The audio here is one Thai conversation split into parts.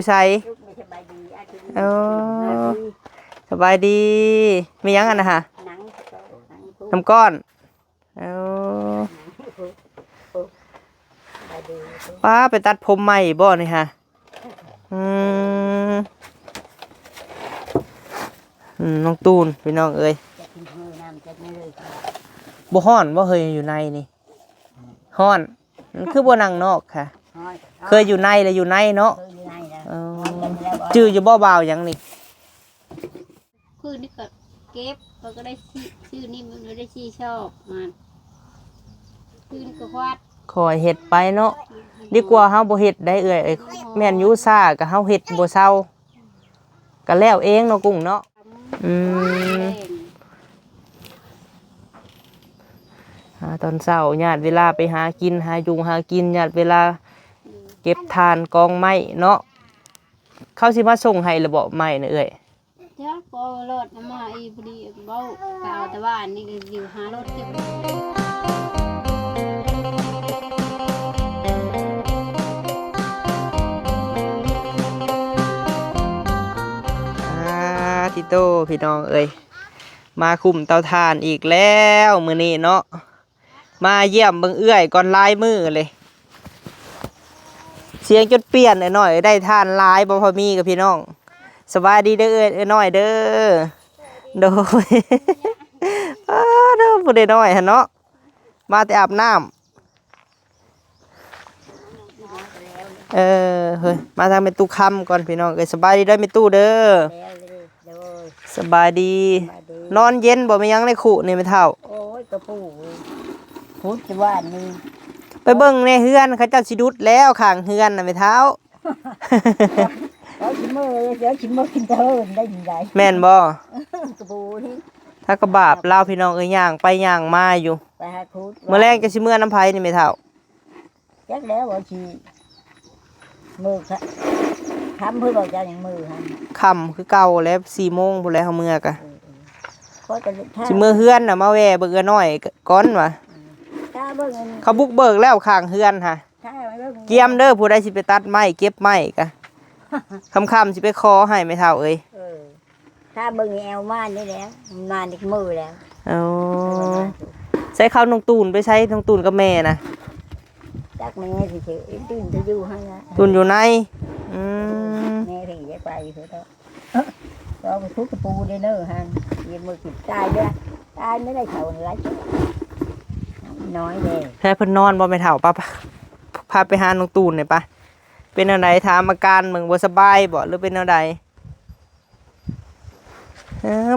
ใส่เออสบายดีมียังกันนะฮะน้ำก้อนเออป้าไปตัดผมใหม่บ่นี่ฮะอืมน้องตูนพี่น้องเอ้ยบ่ฮ้อนบ่เคยอยู่ในนี่ฮ้อนคือบ่นั่งนอกค่ะเคยอยู่ในเลยอยู่ในเนาะจื้ออยู่บ่บ่าวยังนี่คือนี่ก็เก็บเราก็ได้ชื่อนี่มันได้ชื่อชอบมันคือนี่ก็วาดคอยเฮ็ดไปเนาะดีกว่าเฮาบ่เฮ็ดได้เอ้ยแม่นอยู่ซ่าก็เฮาเฮ็ดบ่เซาก็แล้วเองเนาะกุ้งเนาะตอนเช้าญาติเวลาไปหากินหายุงหากินญาติเวลาเก็บทานกองไม้เนาะเขาสิมาส่งให้ระเบาไม้น่ะเอ้ยจ้าพอรถมาอีพอดีเบ้ากาวแต่ว่านี่อยู่หารถเก็บทิโต้พี่น้องเอ้ยมาคุมเตาถ่านอีกแล้วมื้อนี้เนาะมาเยี่ยมเบิ่งเอื้อยก่อนลายมือเลยเสียงจดเปลี่ยนหน่อยได้ทานลายบ่พอมีกับพี่น้องสบายดีเด้อเอ้ยน้อยเด้อโดยเด้อผู้ใดน้อยหั่นเนาะมาแต่อาบน้ำเฮ้ยมาทางเป็นตู้คำก่อนพี่น้องเอ้ยสบายดีได้ไม่ตู้เด้อสบายดีนอนเย็นบ่มียังในขู่นี่ไม่เท่าโอ้ยกระปูพุทธว่านนี่ไปเบิ่งในเฮือนเขาเจ้าสิดุดแล้วข้างเฮือนน่ะไม่เท่าแล้วชิมเมอร์เดี๋ยวชิมเมอร์กินเทินได้ยังไงแม่นบ่กระปูนี่ถ้ากระบาบเล่าพี่น้องเอ้ยย่างไปย่างมาอยู่ไปหาคุดเมื่อแรกจะสิเมื่อน้ำไผ่นี่ไม่เท่าจักแล้วว่าชีมือทำเพื่อเราจะอย่างมือฮะค่ำคือเก่าแล้ว4 โมงพุ่นแล้วเฮาเมื่อกะสิเมื่อเฮือนน่ะมาแว่เบิ่งน้อยก้อนว่ะเขาบุกเบิกแล้วข้างเฮือนค่ะเกียมเด้อผู้ใดสิไปตัดไม้เก็บไม้กะค่ำๆสิไปคอให้ไม่เท่าเอ้ยถ้าเบิ่งแอวมานี่แล้วมาอีกมือแล้วใช้ข้าวน้องตูนไปใช้น้องตูนกับแม่นะจักแม่สิเฉยตูนจะอยู่ให้นะตูนอยู่ในแม่ถึงจะไปเถอะเราไปทุบกระปูได้เนอะฮะยืมมือกินตายด้วยตายไม่ได้เข่าอะไรน้อยเลยแพ้เพิ่นนอนบ่ไม่เท่าป่ะพาไปหาน้องตูนหน่อยป่ะเป็นอะไรถามอาการมึงบ่สบายบ่หรือเป็นอะไร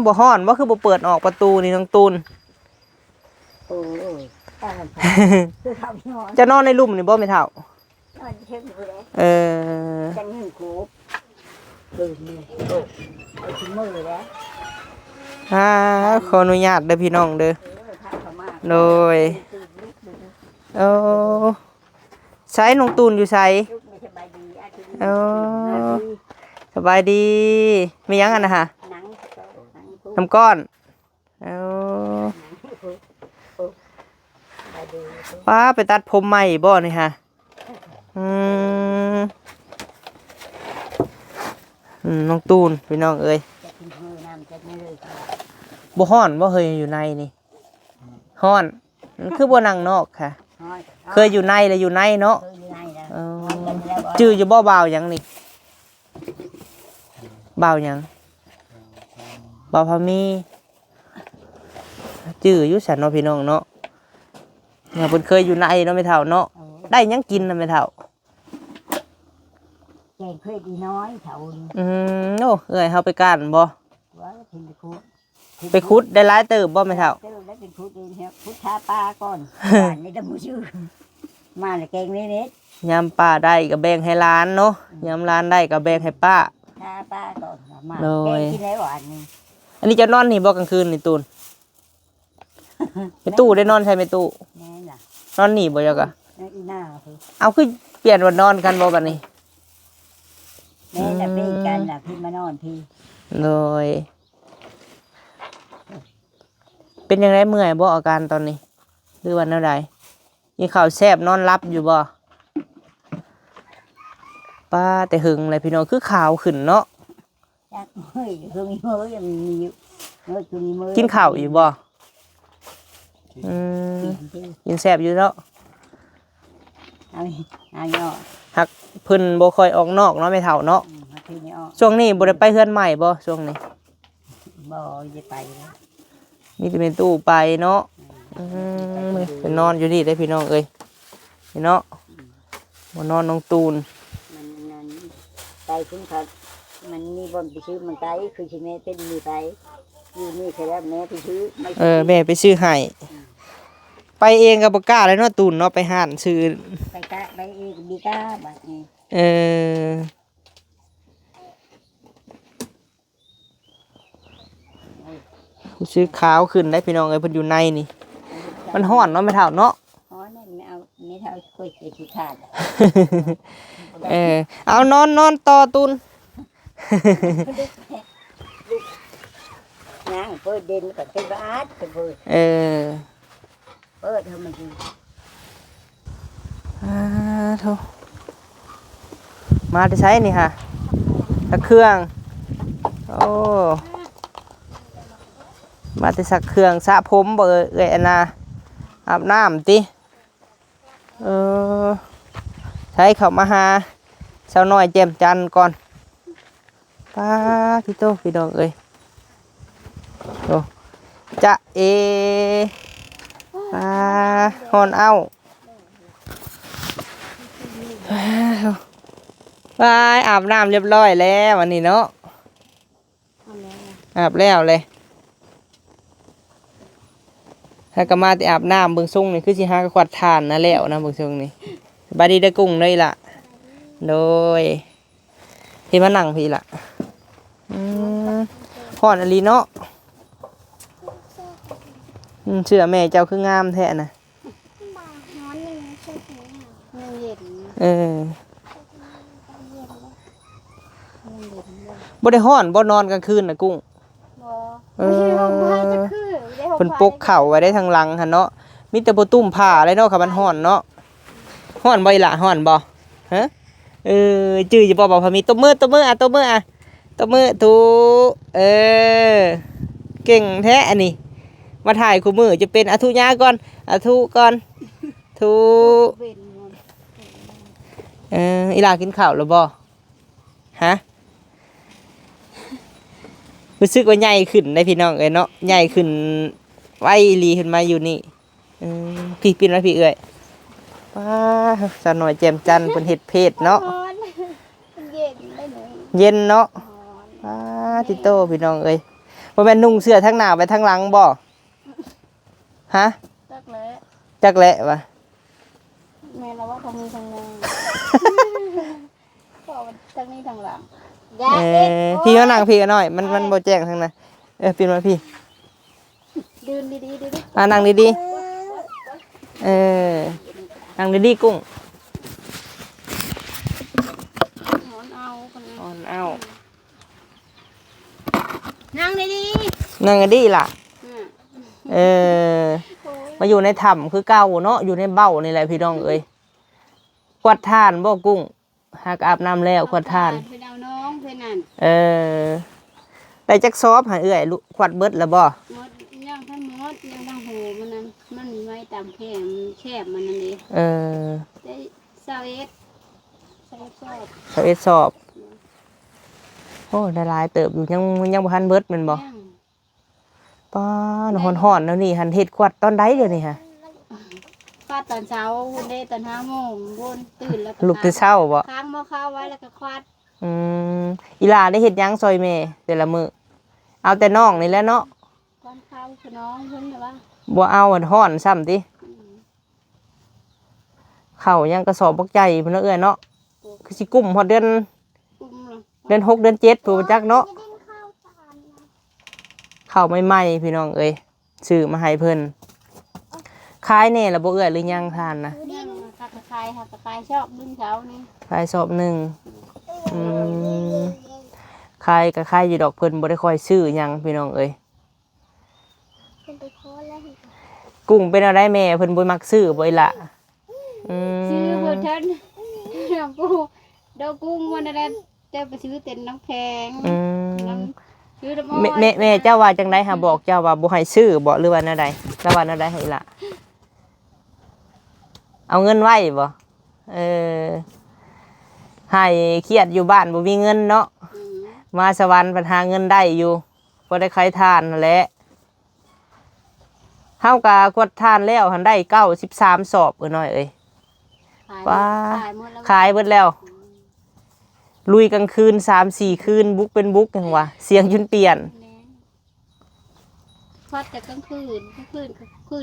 บ่ฮ้อนบ่คือบ่เปิดออกประตูนี่น้องตูนโอ้ยจะนอนในลุ่มนี่บ่ไม่เท่าจังหึ่งกูนี่โอ้ไอ้ชิ้นมือแล้วขออนุญาตเด้อพี่น้องเด้อโดยใช้น้องตูนอยู่ใส่สบายดีมียังกันนะฮะน้ำก้อนป้าไปตัดผมใหม่บ่นี่ฮะน้องตูนพี่น้องเอ้ยบ่ฮ้อนบ่เคยอยู่ในนี่ฮ้อนคือบ่นั่งนอกค่ะเคยอยู่ในเลยอยู่ในเนาะจื้ออยู่บ่บ่าวยังนี่บ่าวยังบ่าวพามีจื้ออยู่ฉันเนาะพี่น้องเนาะเนี่ยเพิ่นเคยอยู่ในเนาะไม่เท่าเนาะได้ยังกินน่ะไม่เท่าแกงเคยดีน้อยเท่าโอ้เอ้ยเฮาไปก้านบ่ไปขุดได้หลายเติบบ่ไม่เท่าได้เป็นขุดเองครับขุดชาปลาก่อนนี่ต้องชื่อมาเลยแกงนิดยามป้าได้ก็แบ่งให้ร้านเนาะยามร้านได้ก็แบ่งให้ป้าชาปลาก่อนมาแกงกินแล้วอันนี้จะนอนนี่บ่กลางคืนนี่ตูนไปตู้ได้นอนใช่ไหมตู้นอนนี่บ่จักะเอาคือเปลี่ยนวันนอนกันบ่บัดนี้แม่น่ะเป็นกันน่ะพี่มานอนพี่เลยเป็นยังไงเมื่อยบ่อาการตอนนี้หรือวันอะไรมีข่าวแซ่บนอนรับอยู่บ่ ป้าแต่หึงเลยพี่น้องคือขาวขึ้นเนาะ จักเฮ้ยเฮ้ยเฮ้ยยังมีอยู่เฮ้ยคือมีมือ กินข้าวอยู่บ่กินแซ่บอยู่เนาะ เอาย่อ หักเพิ่นบ่ค่อยออกนอกเนาะแม่เฒ่าเนาะ มาที่นี่อ้อ ช่วงนี้บ่ได้ไปเฮือนใหม่บ่ช่วงนี้ บ่จะไปแล้ว มีแต่เป็นตู้ไปเนาะไปนอนอยู่นี่ได้พี่น้องเอ้ยนี่เนาะบ่นอนน้องตูน มันนั่นไปถึงเขามันมีบนไปซื้อมันไกลคือชิเมเป็นมีไปอยู่นี่แค่แล้วแม่ไปซื้อไม่ แม่ไปซื้อให้ไปเองก็บ่กล้าเลยเนาะตูนเนาะไปห้านซื้อ ไปกะไปเองดีก้าบัดนี้ ซื้อขาวขึ้นได้พี่น้องเอ้ยเพิ่นอยู่ในนี่มันร้อนเนาะแม่เฒ่าเนาะ อ๋อนั่นไม่เอาไม่เท่าคุยเสียขี้ขาด เอานอนต่อตูน นางเปิดเด่นกับเป็นบ้านเป็นเปิดเปิดทำไมดี โธ่มาได้ใช้นี่ค่ะตะเครื่องโอ้มาแต่สักเครื่องสระผมบ่เอ้ยอันน่ะอาบน้ำติใช้เข้ามาหาสาวน้อยแจ่มจันทร์ก่อนป้าพี่โตพี่น้องเอ้ยโอ้จะป้าฮอนเอาไปอาบน้ำเรียบร้อยแล้ววันนี้เนาะอาบแล้วเลยถ้าก็มาแต่อาบน้ำเบิ่งซุ่งนี่คือสิหากระขวัดทานนะแล้วนะเบิ่งซุ่งนี่บาดีได้กุ้งเลยล่ะโดยที่มานั่งพี่ล่ะห่อนอลีเนาะเชื่อแม่เจ้าคืองามแท้นะบ่ได้ฮ้อนบ่นอนกลางคืนน่ะกุ้งเพิ่นปกเข่าไว้ได้ทางหลังหั่นเนาะมีแต่บ่ตุ้มผ้าเลยเนาะค่ะมันฮ้อนเนาะฮ้อนบ่อีหล่ะฮ้อนบ่ฮะจื้อจะบ่พามีตบมือตบมือตบมือตบมือถูเก่งแท้อันนี้มาถ่ายคู่มือจะเป็นอทุญาก่อนอทุก่อนทุอีหล่ากินข้าวแล้วบ่ฮะรู้สึกว่าใหญ่ขึ้นได้พี่น้องเอ้ยเนาะใหญ่ขึ้นไว้ลีขึ้นมาอยู่นี่พี่ปิ่นว่าพี่เอ้ยป้าสาวน้อยแจ่มจันทร์เพิ่นเฮ็ดเพศเนาะเย็นเนาะป้าติโตพี่น้องเอ้ยบ่แม่นนุ่งเสื้อทั้งหน้าไปทั้งหลังบ่ฮะจักแหละวะแม่เราว่าทางนี้ทางนั้นก็ทางนี้ทางหลังพี่ก็นั่งพี่ก็น้อยมันบ่แจ้งทางนั้นปิ่นมาพี่ยืนดีๆดินั่งดีๆนั่งดีๆกุ้งหอนเอานั่งดีนั่งดีล่ะมาอยู่ในถ้ำคือเก่าเนาะอยู่ในเบ้านี่แหละพี่น้องเอ้ยกวาดทานบ่กุ้งหากอาบน้ำแล้วกวาดทานเพิ่นเอาน้องเพิ่นนั่นได้จักซอบหาเอื้อยขวดเบิดแล้วบ่มดย่างทั้งมดย่างทั้งหูมันนั่นมันมีไว้ตามแคบมันนั่นเองได้21ซอบโอ้ได้หลายเติบอยู่ยังบ่ทันเบิดแม่นบ่ป้าฮ้อนๆแล้วนี่หันเฮ็ดขวดตอนใดเดี๋ยวนี้ฮะฟาดตอนเช้าวุ่นได้ตอน5 โมงวุ่นตื่นแล้วก็ลุกแต่เช้าบ่ค้างหม้อข้าวไว้แล้วก็ควาดอีหลาได้เฮ็ดหยังซอยแม่แต่ละมื้อเอาแต่น้องนี่แหละเนาะควาดข้าวคือน้องเพิ่นน่ะว่าบ่เอาฮ้อนซ้ำติข้าวยังกระสอบบักใหญ่เพิ่นเอ้ยเนาะคือสิกุมฮอดเดือน6เดือน7ผู้จักเนาะข้าวใหม่ๆพี่น้องเอ้ยซื้อมาให้เพิ่นขายแน่ล่ะบ่เอ้ยหรือยังทานนะหักคายชอบดึงเช้านี่ขายสอบหนึ่งขายก็ขายอยู่ดอกเพิ่นบ่ได้ค่อยซื้อหยังพี่น้องเอ้ยกุ้งเป็นอะไรแม่เพิ่นบ่มักซื้อบ่อีหล่ะซื้อเพิ่นปู ดอกกุ้งวันนั้นเจ้าไปซื้อเต็นน้ำแข็งน้ำซื้อน้ำอ้อย แม่เจ้าว่าจังไดหาบอกเจ้าว่าบ่ให้ซื้อบ่หรือว่าแนวใดเจ้าว่าแนวใดให้ล่ะเอาเงินไว้บ่ให้เครียดอยู่บ้านบ่มีเงินเนาะมาสวรรค์ปัญหาเงินได้อยู่บ่ได้ใครทานนั่นแหละเฮากะกดทานแล้วหันได้93สอบน้อยเอ้ยว้าขายเบิดแล้วลุยกลางคืน 3-4 คืนบุกเป็นบุกจังวะเสียงจนเปลี่ยนพอดแต่กลางคืน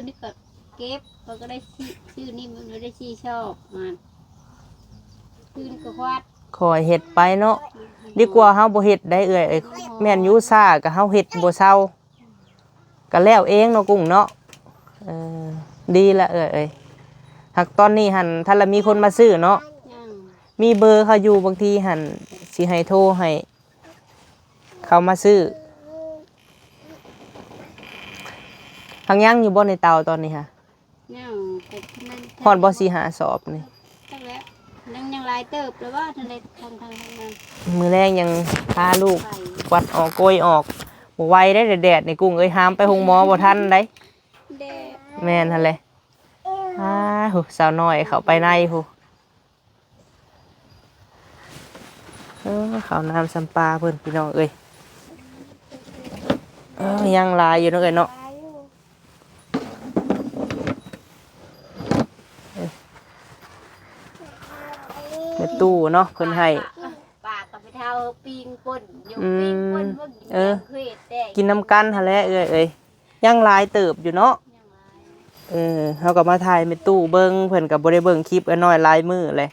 นี่ก็เก็บเราก็ได้ชื่อนี่มันได้ชื่อชอบมันคืนก็วัดคอยเฮ็ดไปเนาะดีกว่าเฮาบ่เฮ็ดได้เอ้ยแม่นอยู่ซ่าก็เฮาเฮ็ดบ่เซาก็แล้วเองเนาะกุ้งเนาะดีละเอ้ยหากตอนนี้หั่นถ้าละมีคนมาซื้อเนาะมีเบอร์เขาอยู่บางทีหั่นสิให้โทรให้เขามาซื้อทางยังอยู่บ่ในเตาตอนนี้ค่ะฮอดบ่สิหาสอบนี่จังแล้วยังหลายเติบแล้วว่าทางนั้นมื้อแรกยังพาลูกกวัดออกโกยออกบ่ไหวได้แดดนี่กุ้งเอ้ยหามไปโรงหมอบ่ทันได้แม่นหั่นแหละสาวน้อยเข้าไปในพูข้าวน้ำสัมปลาเพิ่นพี่น้องเอ้ยยังลายอยู่เนาะเอ้ยเนาะในตู้เนาะเพิ่นให้ปากกับไปเท้าปิงป่นยกปิงป่นเมื่อกินน้ำกันหั่นแหละเอ้ยยังลายเติบอยู่เนาะเฮาก็มาถ่ายในตู้เบิ่งเพิ่นก็บ่ได้เบิ่งคลิปน้อยลายมือเลย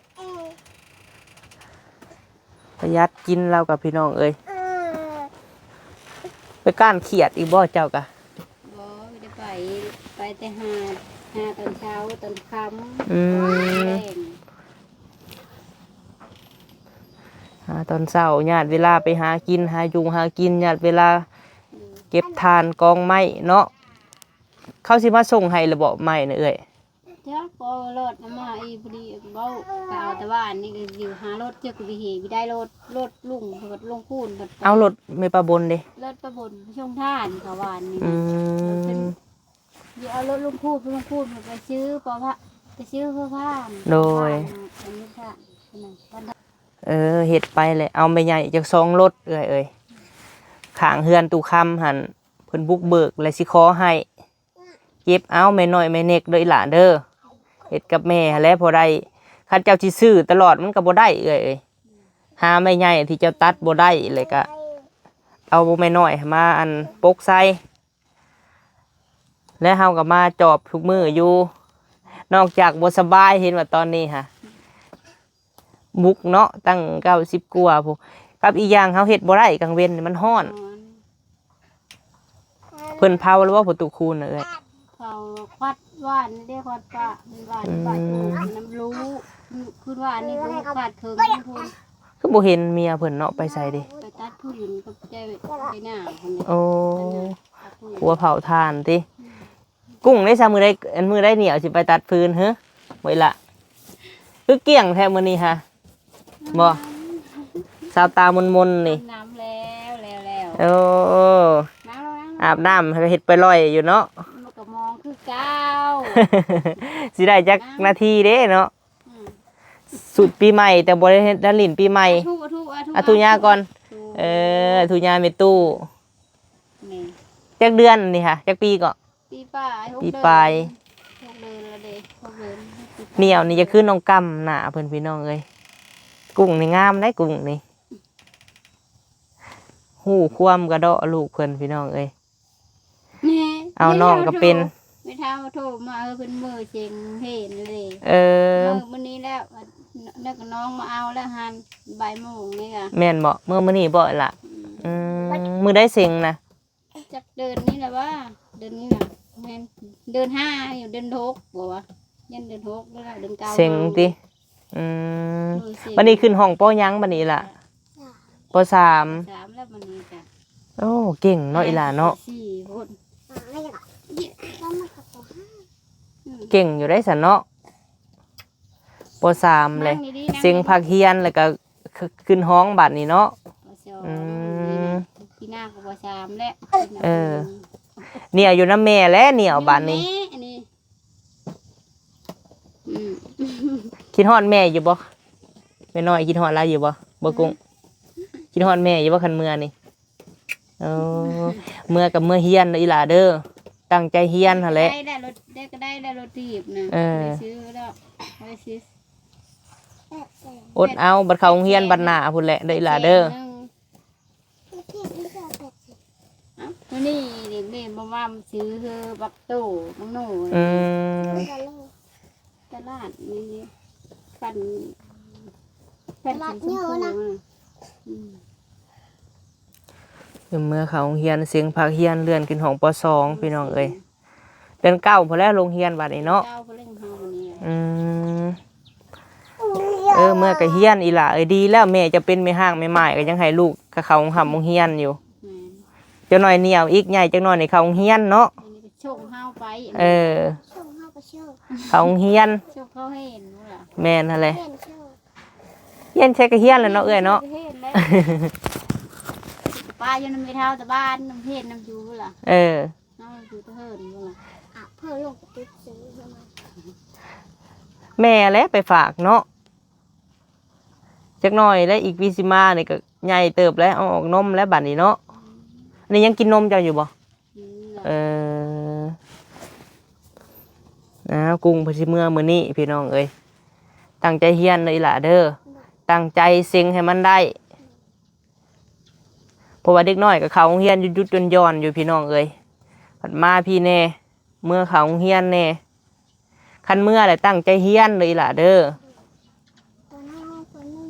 ประหยัดกินเรากับพี่น้องเอ้ยไปก้านเขียดอีกบ่เจ้ากะบ่ได้ไปแต่หาตอนเช้าตอนค่ำหาตอนเช้าญาติเวลาไปหากินหายุงหากินญาติเวลาเก็บทานกองไม้เนาะเขาสิมาส่งให้ระบบไม้เนอะเอ้ยจ้าพอรถมาอีพอดีเบ้าเอาแต่ว่านี่อยู่หารถเจ้ากุบิเหตุได้รถลุงลงคูนเอารถไม่ประบนดิรถประบนช่วงท่านเขาวานนี่อยู่เอารถลุงคูนไปซื้อเพื่อผ้าโดยเฮ็ดไปเลยเอาไปใหญ่จาก2รถเอ้ยข้างเฮือนตู่คำหันเพิ่นบุกเบิกและสิขอให้เก็บเอาแม่น้อยแม่เน็กเด้อหลานเด้อเฮ็ดกับแม่แล้วพอได้คันเจ้าสิซื้อตลอดมันก็บ่ได้เอ้ยหาไม่ใหญ่ที่เจ้าตัดบ่ได้เลยก็เอาแม่น้อยมาอันปกใส่แล้วเฮาก็มาจอบทุกมื้ออยู่นอกจากบ่สบายเห็นว่าตอนนี้ค่ะบุกเนาะตั้ง90กว่าพุ่นกับอีกอย่างเฮาเฮ็ดบ่ได้กลางเว้นมันร้อนเพิ่นเผาหรือว่าประตูคูณน่ะเอ้ยเขาควัดว่านได้ควัดปะว่านน้ำรู้คือว่านนี่รู้ควัดเคิงพูนคือบ่เห็นเมียเพิ่นเนาะไปใส่ดิไปตัดผู้หญิงก็ใจไปหน้าคนนี้โอ้หัวเผาทานติกุ้งได้ซะมือได้เหนียวสิไปตัดฟืนเฮ้อไว้ละคือเกี่ยงแท้มื้อนี้ฮะบ่สาวตามนๆนี่น้ำแล้วโอ้อาบน้ำเฮ็ดไปลอยอยู่เนาะมันก็มองคือเก้าสิได้จักนาทีเด้เนาะสุดปีใหม่แต่บ่ได้เฮ็ดดันลิ้นปีใหม่ทุญาก่อนทุญาเมตู้นี่จักเดือนนี่ค่ะจักปีก็ปีปลาย6 เดือนละเด้6 เดือนเหนียวนี่จะขึ้นน้องกำหน้าเพิ่นพี่น้องเอ้ยกุ้งนี่งามได้กุ้งนี่หู้ความกระเดาะลูกเพิ่นพี่น้องเอ้ยเอาน้องก็เป็นไม่เท่าโทรมาเป็นมือเจงเห็นเลยมื้อนี้แล้วน้องมาเอาแล้วหันบ่ายโมงนี่ค่ะแม่นบ่มื้อนี้บ่ล่ะมื้อได้เซ็งนะจักเดินนี่แหละว่าเดินนี่น่ะแม่นเดิน5อยู่เดิน6บ่วะยันเดิน6แล้วเดิน9เซ็งติวันนี้ขึ้นห้องปอยังบัดนี้ล่ะป3แล้วบัดนี้จ้ะโอ้เก่งเนาะอีหล่าเนาะ4คนเก่งอยู่ได้สันเนาะป3เลยเสียงภาคเฮียนแล้วก็ ขึ้นห้องบัดนี้เนาะ ปสอง อืม ปีหน้าก็ปสามแล้ว เออ เนี่ยอยู่น้ำแม่และเหนียวบัดนี้ อันนี้อืม คิดฮอดแม่อยู่บ่แม่น้อยคิดฮอดหลายอยู่บ่กุ้งคิดฮอดแม่อยู่บ่คันเมื่อนี่เออเมื่อกับเมื่อเฮียนเด้ออีหล่าเด้อตั้งใจเฮียนหั่นแหละ ได้รถได้ก็ได้รถถีบนะ เออ ได้ซื้อแล้วได้ซื้อ อดเอาบัดเข้าโรงเรียนบัดหน้าพุ่นแหละเด้ออีหล่าเด้อ เอ้าตัวนี้เด็กเล่นบ่ว่ามันซื้อเฮอบักโต้บักโน่ อืม ตลาดนี่ปั่นสีชมพูนะอืม เมื่อเข้าโรงเรียนเสียงภาคเรียนเลื่อนขึ้นห้องป .2 พี่น้องเอ้ยเดือน9พุ่นแล้วโรงเรียนบัดนี้เนาะ เจ้าเขาเล่นเฮาวันนี้ อืมเมื่อก็เฮียนอีหล่าดีแล้วแม่จะเป็นแม่ห้างแม่ไม้ก็ยังให้ลูกก็เข้าโรงเรียนอยู่ แม่น จักหน่อยเหนียวอีกใหญ่จักหน่อยนี่เข้าโรงเรียนเนาะ อันนี้ก็ชงเฮาไป เออเข้าโรงเรียน ชงเขาให้เห็นนู่นล่ะ แม่นหั่นแหละเฮียนใช่ก็เฮียนแหล้วเนาะเอ้ยเนาะ เห็นแล้วป้าอยู่น้ำไม่เท่าแต่บ้านน้ำเพชรน้ำยูล่ะ เออ น้ำยูตะเฮิร์นนู่นล่ะ เพื่อลงไปติ๊กซื้อใช่ไหม แม่แหละไปฝากเนาะจักหน่อยแล้วอีกวิสิมานี่ก็ใหญ่เติบแล้วเอาออกนมแล้วบัดนี้เนาะอันนี้ยังกินนมเจ้าอยู่บ่ นี่ล่ะ เออกุ้งเพนสิเมื่อมื้อนี้พี่น้องเอ้ยตั้งใจเฮียนเลยล่ะเด้อตั้งใจเซ็งให้มันได้เพราะว่าเด็กน้อยก็เข้าโรงเรียนหยุดๆย่อนๆอยู่พี่น้องเอ้ยผัดมาพี่แน่เมื่อเข้าโรงเรียนแน่คันเมื่อแหละตั้งใจเฮียนเลยล่ะเด้อ ตัวน้องคนนึง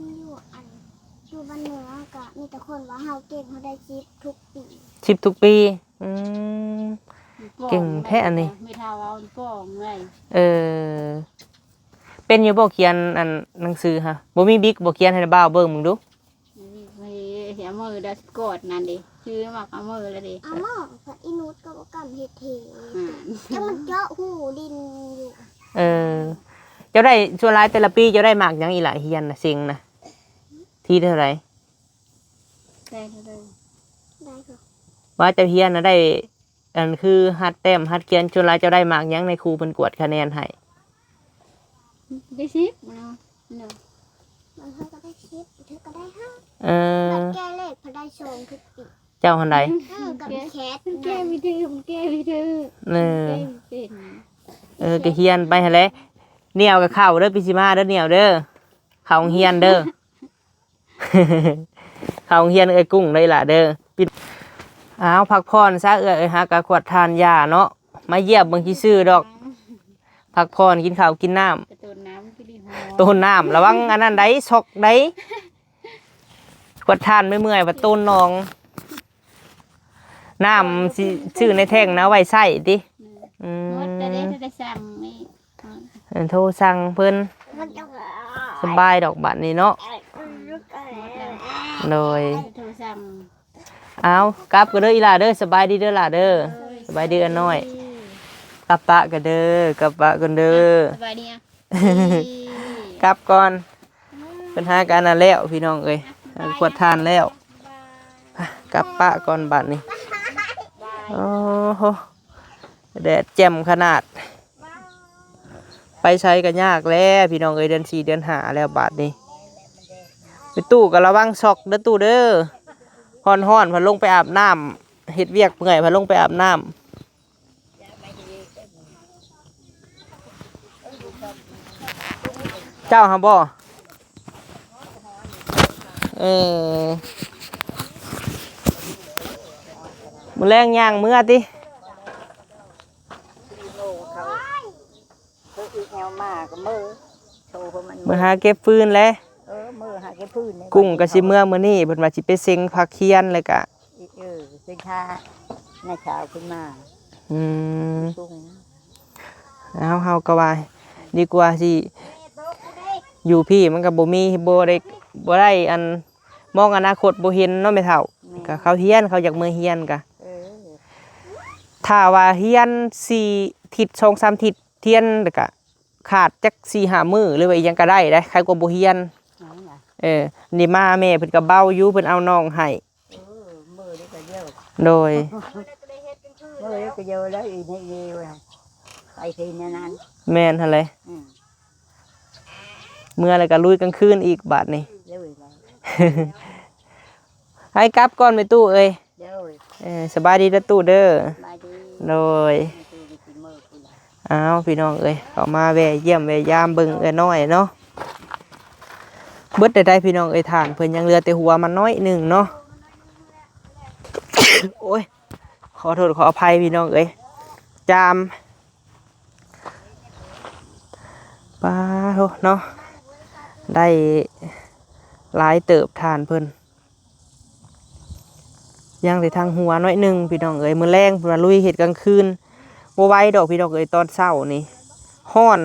อยู่บ้านเหนือก็มีแต่คนว่าเฮาเก่งเขาได้จิ๊บทุกปี 10ทุกปีอืม เก่งแท้อันนี้ ไม่เท่าเอาป้องไง เออเป็นอยู่บ่เขียนอันหนังสือฮะบ่มีบิ๊กบ่เขียนให้บ่าวเบิ่งมึงดู เสียมือดัสกอดนั่นดิชื่อมากเอามือแล้วดิ อาม่อพระอินุตก็บ่กำเฮ็ดเท อืม แต่มันเจาะหูดินอยู่ เออเจ้าได้ส่วนหลายแต่ละปีเจ้าได้มากหยังอีหล่ะเฮียนน่ะเซ็งนะที่เท่าไหร่ ได้เท่าไหร่ ได้ค่ะ ว่าเจ้าเฮียนน่ะได้อันคือฮัดแต้มฮัดเขียนส่วนหลายเจ้าได้มากหยังในครูเพิ่นกวดคะแนนให้ ได้สิบเนาะเนาะ บางเธอก็ได้ชิปเธอก็ได้ห้า เออ บัดแก้เลขพอได้โชงทุกปี เจ้าหันใด กับแคท แก้วิธีแก้วิธี เออ แก้เป็น ก็เฮียนไปหั่นแหละเหนียวก็เข้าเด้อพี่สิมาเด้อเหนียวเด้อเข้าโรงเฮียนเด้อ เข้าโรงเฮียนเอ้ยกุ้งได้ล่ะเด้อปิดอ้าวพักผ่อนซะเอ้ยหากะขวดทานยาเนาะมาเยียบเบิ่งสิซื้อดอกพักผ่อนกินข้าวกินน้ำ กระตูนน้ำก็ดีหอม ต้นน้ำระวังอันนั้นได้ช็อกได้ขวดทานไม่เมื่อยว่าต้นนองน้ำสิชื่อในแท่งนะไว้ใส่ดิอื หมด ม แต่ได้สั่งนี่ โทรสั่งเพิ่น มันจะ สบายดอกบัดนี้เนาะโดย โทรสั่ง เอากลับก็เด้ออีหล่าเด้อสบายดีเด้อล่ะเด้อสบายดีอันน้อยกลับปะก็เด้อกลับปะกันเด้อ สบายดีอ่ะ กลับก่อนปัญหาการนั่นแล้วพี่น้องเอ้ยขวดทานแล้วกลับปะก่อนบัดนี้โอ้โหแดดแจ่มขนาด ไปใช้กันยากแล้วพี่น้องเอ้ยเดือน4เดือน5แล้วบาดนี้ไปตู้ก็ระวังช็อกเด้อตู้เด้อฮ้อนๆพอลงไปอาบน้ำเฮ็ดเวียกเมื่อยพอลงไปอาบน้ำเจ้าหาบ่มื้อแรงย่างมื้อติ เธออีกแนวมาก็มือโชว์เพราะมัน มื้อหาเก็บฟืนแล้ว มือหาแค่พื้นเนี่ย กุ้งก็สิเมื่อมื้อนี้เพิ่นว่าสิไปเซ็งผักเคียนเลยก็ เป็นท่าหน้าเช้าขึ้นมา อืม กุ้ง แล้วเฮาก็ว่าดีกว่าสิอยู่พี่มันก็บ่มีบ่ได้อันมองอนาคตบ่เห็นเนาะแม่เฒ่าก็เขาเฮียนเขาอยากมือเฮียนก็ถ้าว่าเฮียน4ทิศ2-3ทิศเทียนแล้วก็ขาดจัก4-5 มื้อหรือว่าอีหยังก็ได้ใครกว่าบ่เฮียน นี่มาแม่เพิ่นก็เบ้าอยู่เพิ่นเอาน้องให้ มือนี่ก็เยอะ โดย มือนี่ก็เยอะแล้วอีนี่เยอะไปทีนั้น แม่นหั่นแหละ อืม เมื่อแล้วก็ลุยกลางคืนอีกบาดนี้ เร็วเลย ให้กลับก่อนไปตู้เอ้ย เร็ว สบายดีเด้อตู้เด้อ มาดี โดย ดูดิมือคุณ อ้าวพี่น้องเอ้ยเขามาแวะเยี่ยมแวะยามเบิ่งน้อยเนาะเบิดได้พี่น้องเอ้ยทานเพิ่นยังเหลือแต่หัวมันน้อยหนึงเนาะ โอ้ยขอโทษขออภัยพี่น้องเอ้ยจามป้าโทเนาะได้หลายเติบทานเพิ่นยังแต่ทางหัวน้อยหนึงพี่น้องเอ้ยมื้อแรงเพิ่นมาลุยเฮ็ดกลางคืนบ่ไหวดอกพี่น้องเอ้ยตอนเช้านี่ร้อน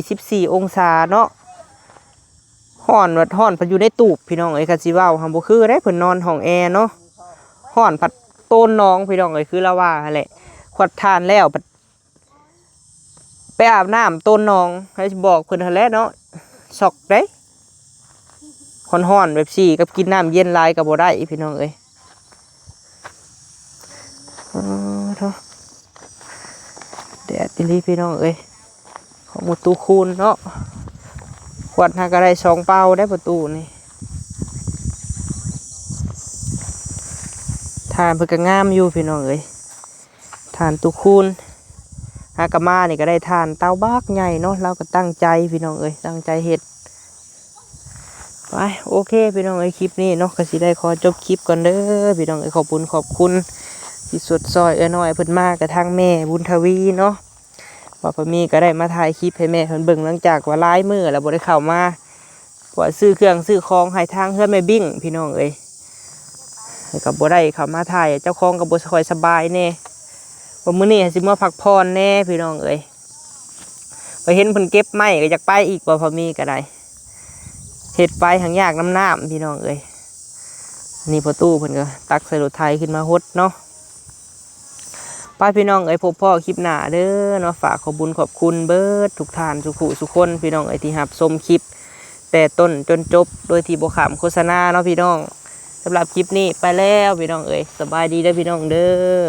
44องศาเนาะร้อนวัดร้อนเพิ่นอยู่ในตูบพี่น้องเอ้ยก็สิเว้าหั้นบ่คือเด้เพิ่นนอนห้องแอร์เนาะร้อนพัดโต้นน้องพี่น้องเอ้ยคือละว่าหั่นแหละขวดทานแล้วไปอาบน้ำต้นน้องให้บอกเพิ่นหั่นแหละเนาะช็อกเด้ร้อนๆแบบซี่กับกินน้ำเย็นหลายก็บ่ได้พี่น้องเอ้ยเถอะแดดนี่พี่น้องเอ้ยของประตูคูณเนาะขวดหาก็ได้2 เป้าได้ประตูนี่ทานเพิ่นก็งามอยู่พี่น้องเอ้ยทานตูคูณหากะมานี่ก็ได้ทานเตาบักใหญ่เนาะเราก็ตั้งใจพี่น้องเอ้ยตั้งใจเฮ็ดไปโอเคพี่น้องเอ้ยคลิปนี้เนาะก็สิได้ขอจบคลิปก่อนเด้อพี่น้องเอ้ยขอบคุณที่สดซอยน้อยเพิ่นมากับทางแม่บุญทวีเนาะว่าพ่อมีก็ได้มาถ่ายคลิปให้แม่เพิ่นเบิ่งหลังจากว่าหลายมื้อแล้วบ่ได้เข้ามาว่าซื้อเครื่องซื้อของให้ทางเฮือนแม่บิ้งพี่น้องเอ้ยก็บ่ได้เข้ามาถ่ายเจ้าของก็บ่ค่อยสบายแน่ว่ามื้อนี้สิมาพักผ่อนแน่พี่น้องเอ้ยไปเห็นเพิ่นเก็บไม้ก็อยากไปอีกว่าพ่อมีก็ได้เฮ็ดไปหังยากน้ำพี่น้องเอ้ยนี่ประตูเพิ่นก็ตักใส่รถไถขึ้นมาฮดเนาะป้าพี่น้องเอ้ยพบพ่อคลิปหน้าเด้อเนาะฝากขอบคุณเบิดทุกท่านทุกคนพี่น้องเอ้ยที่รับชมคลิปแต่ต้นจนจบโดยที่บ่ขำโฆษณาเนาะพี่น้องสำหรับคลิปนี้ไปแล้วพี่น้องเอ้ยสบายดีเด้อพี่น้องเด้อ